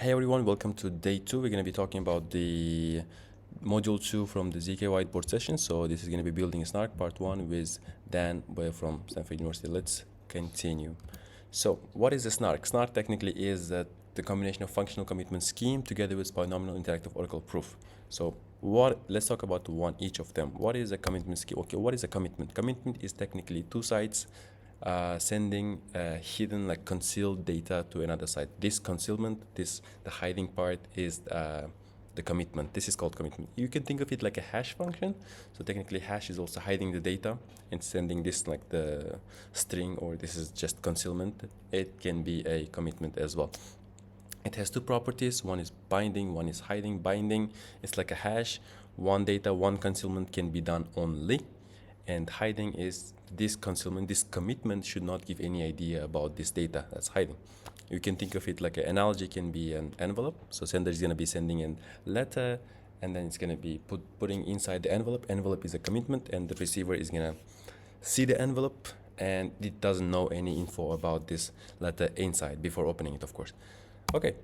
Hey everyone, welcome to day 2. We're going to be talking about the module 2 from the zkhack whiteboard session. So this is going to be building a SNARK part 1 with Dan from Stanford University. Let's continue. So what is a SNARK? SNARK technically is that the combination of functional commitment scheme together with polynomial interactive oracle proof. So let's talk about each of them. What is a commitment scheme? Okay, what is a commitment? Commitment is technically two sides sending hidden, like concealed data to another side. This concealment, the hiding part is the commitment. This is called commitment. You can think of it like a hash function. So technically hash is also hiding the data and sending this like the string, or this is just concealment. It can be a commitment as well. It has two properties. One is binding, one is hiding. Binding is like a hash. One data, one concealment can be done only. And hiding is this concealment, this commitment should not give any idea about this data that's hiding. You can think of it like an analogy can be an envelope. So sender is going to be sending a letter, and then it's going to be putting inside the envelope. Envelope is a commitment, and the receiver is going to see the envelope, and it doesn't know any info about this letter inside before opening it, of course. Okay.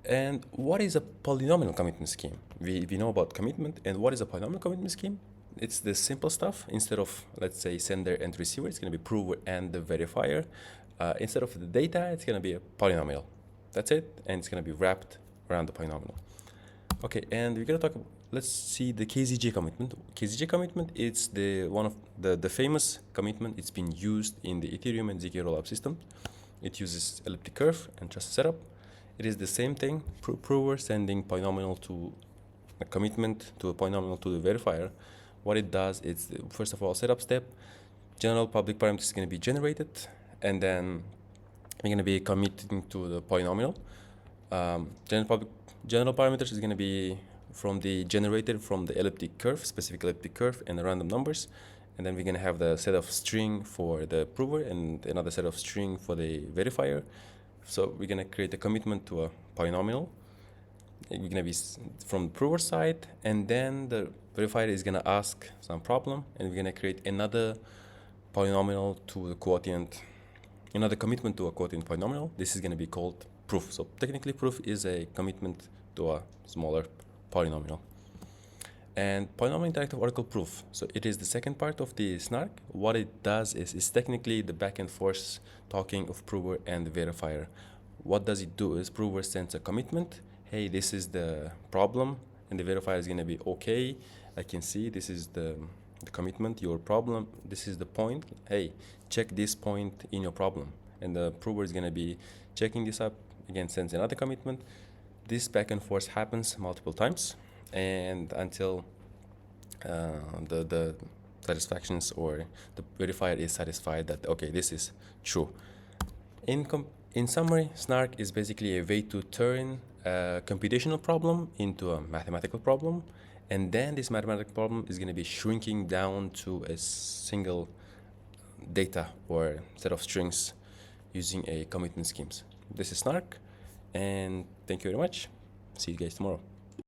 And what is a polynomial commitment scheme? We know about commitment, and what is a polynomial commitment scheme? It's the simple stuff. Instead of, let's say, sender and receiver, it's going to be prover and the verifier. Instead of the data, it's going to be a polynomial. That's it, and it's going to be wrapped around the polynomial. Okay, and we're going to talk about, let's see the KZJ commitment. KZJ commitment, it's one of the famous commitment. It's been used in the Ethereum and zk rollup system. It uses elliptic curve and trusted setup. It is the same thing, prover sending polynomial to a commitment to a polynomial to the verifier. What it does is, first of all, setup step, general public parameter is going to be generated, and then we're going to be committing to the polynomial. General parameters is going to be generated from the elliptic curve, specific elliptic curve, and the random numbers. And then we're going to have the set of string for the prover and another set of string for the verifier. So we're going to create a commitment to a polynomial. It's going to be from the prover side, and then the verifier is going to ask some problem, and we're going to create another polynomial to the quotient, another commitment to a quotient polynomial. This is going to be called proof. So technically proof is a commitment to a smaller polynomial. And polynomial interactive oracle proof. So it is the second part of the SNARK. What it does is it's technically the back and forth talking of prover and the verifier. What does it do is prover sends a commitment. Hey, this is the problem, and the verifier is going to be okay. I can see this is the commitment, your problem. This is the point. Hey, check this point in your problem. And the prover is going to be checking this up, again, sends another commitment. This back and forth happens multiple times, and until the satisfactions or the verifier is satisfied that, okay, this is true. In summary, SNARK is basically a way to turn a computational problem into a mathematical problem, and then this mathematical problem is going to be shrinking down to a single data or set of strings using a commitment schemes. This is SNARK, and thank you very much. See you guys tomorrow.